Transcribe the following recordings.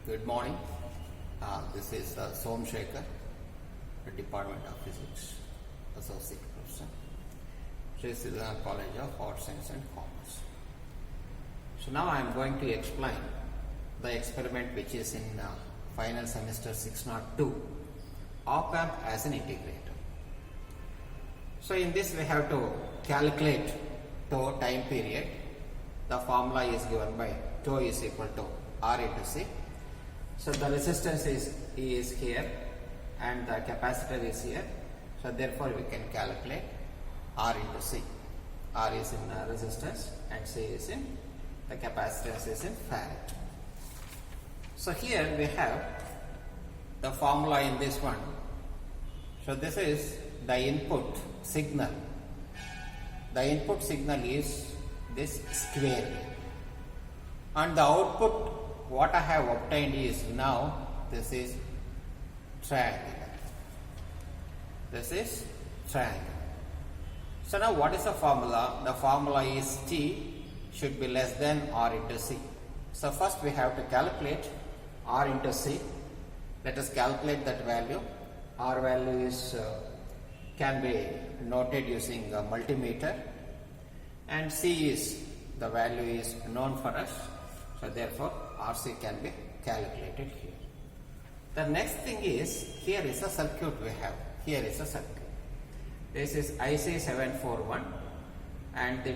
Good morning. This is Somshekhar, the Department of Physics, Associate Professor, Sri Siddhanath College of Arts, Science and Commerce. So now I am going to explain the experiment which is in final semester 602, op-amp as an integrator. So in this we have to calculate tau time period. The formula is given by tau is equal to R into C. So the resistance is here and the capacitor is here. So therefore we can calculate R into C. R is in resistance and C is in the capacitance is in farad. So here we have the formula in this one. So this is the input signal. The input signal is this square wave, and the output what I have obtained is now this is triangular. This is triangle. So now what is the formula? The formula is T should be less than R into C. So first we have to calculate R into C. Let us calculate that value. R value is can be noted using a multimeter, and C is the value is known for us. So therefore RC can be calculated here. The next thing is, here is a circuit we have. Here is a circuit. This is IC741 and the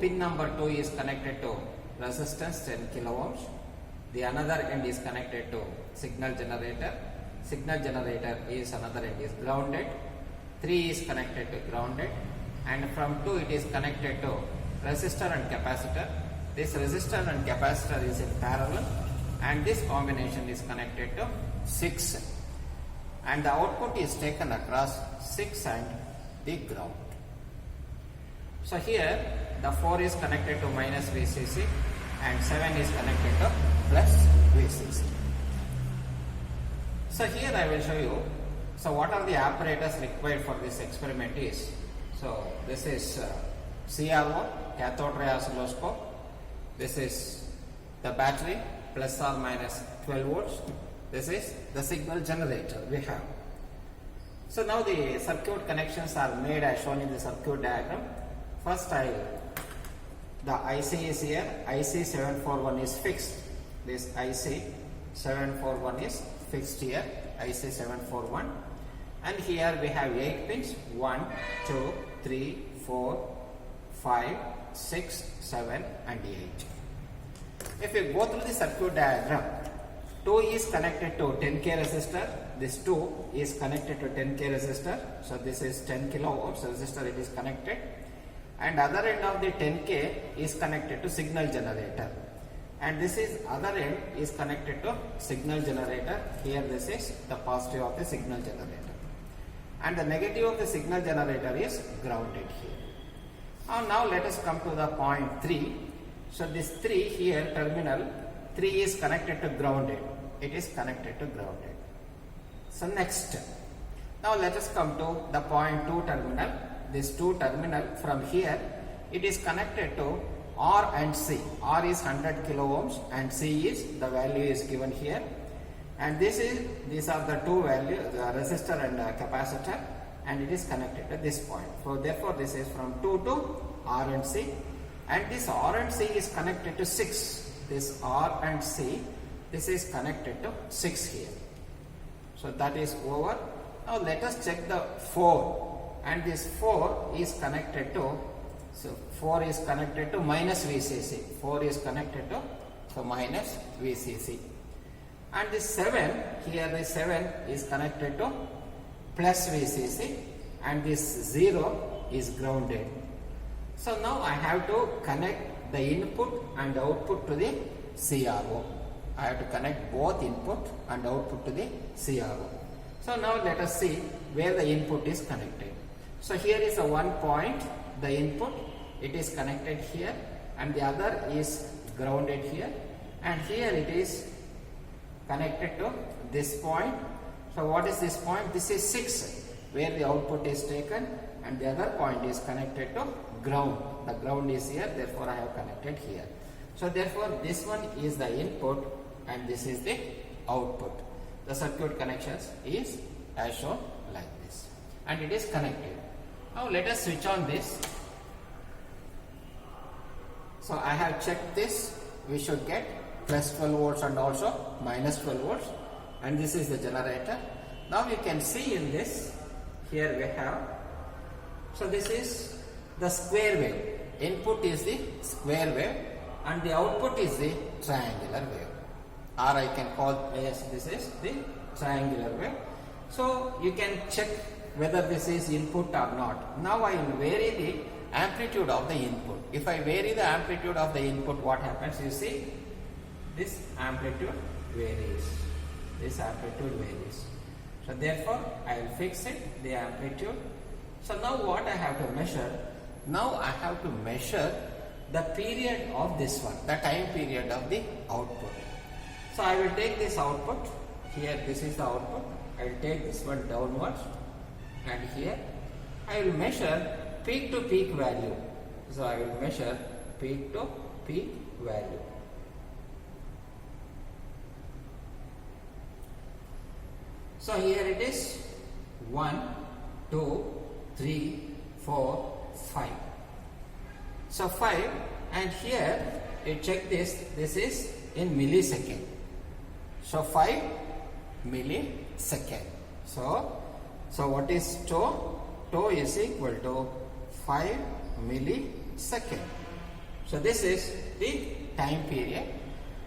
pin number 2 is connected to resistance 10 kilo ohms. The another end is connected to signal generator. Signal generator is another end is grounded. 3 is connected to grounded, and from 2 it is connected to resistor and capacitor. This resistor and capacitor is in parallel, and this combination is connected to 6, and the output is taken across 6 and the ground. So here the 4 is connected to minus VCC and 7 is connected to plus VCC. So here I will show you, so what are the apparatus required for this experiment is, so this is CRO, cathode ray oscilloscope. This is the battery plus or minus 12 volts. This is the signal generator we have. So now the circuit connections are made as shown in the circuit diagram. First the IC is here. IC741 is fixed. This IC741 is fixed here. IC741, and here we have 8 pins, 1, 2, 3, 4, 5, 6, 7 and 8. If you go through the circuit diagram, 2 is connected to 10k resistor, this 2 is connected to 10k resistor, so this is 10 kilo ohms resistor, it is connected, and other end of the 10k is connected to signal generator, and this is other end is connected to signal generator. Here this is the positive of the signal generator, and the negative of the signal generator is grounded here. Now let us come to the point 3. So this 3 here terminal 3 is connected to grounded. It is connected to grounded. So next, now let us come to the point 2 terminal. This 2 terminal from here it is connected to R and C. R is 100 kilo ohms and C is the value is given here. And these are the two values, the resistor and capacitor, and it is connected at this point. So therefore this is from 2 to R and C, and this R and C is connected to 6. This R and C, this is connected to 6 here. So that is over. Now let us check the 4, and this 4 is connected to, so 4 is connected to minus VCC. 4 is connected to, so minus VCC. And this 7, here the 7 is connected to plus VCC, and this 0 is grounded. So now I have to connect the input and output to the CRO. I have to connect both input and output to the CRO. So now let us see where the input is connected. So here is a one point, the input, it is connected here, and the other is grounded here, and here it is connected to this point. So what is this point? This is 6 where the output is taken, and the other point is connected to ground. The ground is here, therefore I have connected here. So therefore this one is the input and this is the output. The circuit connections is as shown like this, and it is connected. Now let us switch on this. So I have checked this. We should get plus 12 volts and also minus 12 volts, and this is the generator. Now you can see in this, here we have, so this is the square wave. Input is the square wave and the output is the triangular wave, or I can call this is the triangular wave. So you can check whether this is input or not. Now I will vary the amplitude of the input. If I vary the amplitude of the input, what happens? You see, this amplitude varies. This amplitude varies. So therefore, I will fix it, the amplitude. So now what I have to measure? Now I have to measure the period of this one, the time period of the output. So I will take this output, here this is the output, I will take this one downwards, and here I will measure peak to peak value. So I will measure peak to peak value. So here it is 1, 2, 3, 4, 5. So 5, and here you check this is in millisecond. So 5 millisecond. So what is tau? Tau is equal to 5 millisecond. So this is the time period.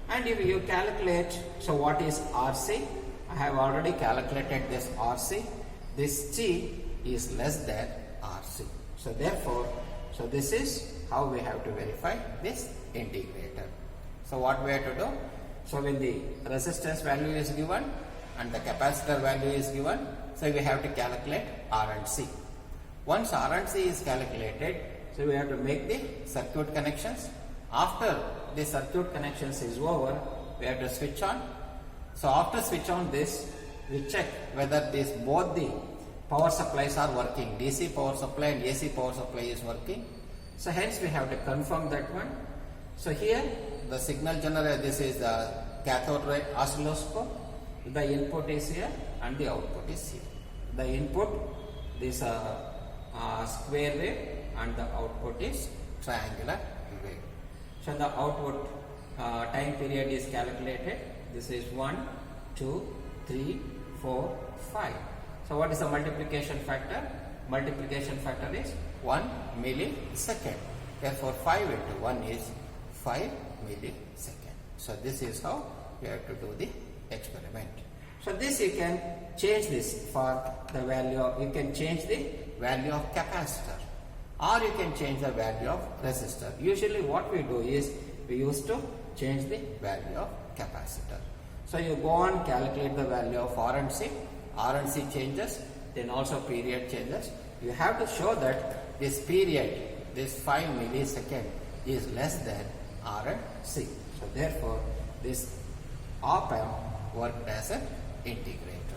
And if you calculate, so what is RC? I have already calculated this RC. This T is less than RC. So therefore, so this is how we have to verify this integrator. So what we have to do? So when the resistance value is given and the capacitor value is given, so we have to calculate R and C. Once R and C is calculated, so we have to make the circuit connections. After the circuit connections is over, we have to switch on. So after switch on this, we check whether both the power supplies are working. DC power supply and AC power supply is working. So hence we have to confirm that one. So here the signal generator, this is the cathode ray oscilloscope. The input is here and the output is here. The input, this square wave, and the output is triangular wave. So the output time period is calculated. This is 1, 2, 3, 4, 5. So what is the multiplication factor? Multiplication factor is 1 millisecond. Therefore 5 into 1 is 5 millisecond. So this is how you have to do the experiment. So this you can change this for the value of, you can change the value of capacitor, or you can change the value of resistor. Usually what we do is we used to change the value of capacitor. So you go on, calculate the value of R and C. R and C changes, then also period changes. You have to show that this period, this 5 millisecond is less than R and C. So therefore this op amp worked as an integrator.